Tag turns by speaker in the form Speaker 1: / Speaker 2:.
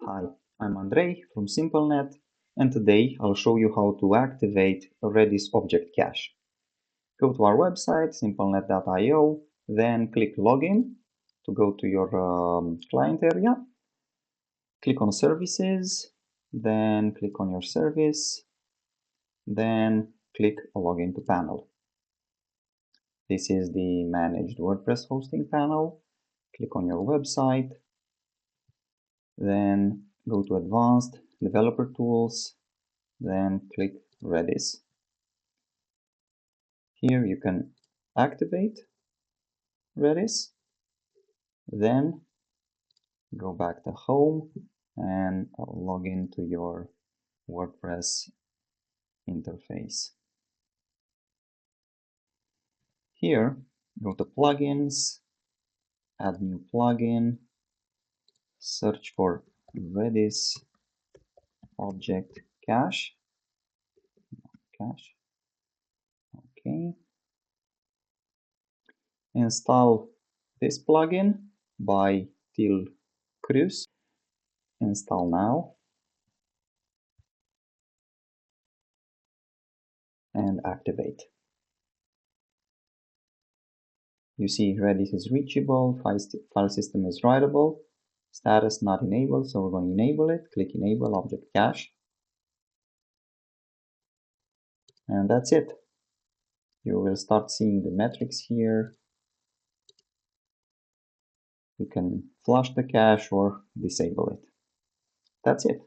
Speaker 1: Hi, I'm Andrei from SimpleNet, and today I'll show you how to activate a Redis Object Cache. Go to our website, simplenet.io, then click Login to go to your client area. Click on Services, then click on your service, then click Login to Panel. This is the Managed WordPress Hosting panel. Click on your website, then go to Advanced Developer Tools, then click Redis. Here you can activate Redis, then go back to home and log into your WordPress interface. Here, go to Plugins, add new plugin, search for Redis Object Cache. Okay. Install this plugin by Till Cruz. Install now and activate. You see Redis is reachable, file system is writable, status not enabled, so we're going to enable it. Click Enable Object Cache. And that's it. You will start seeing the metrics here. You can flush the cache or disable it. That's it.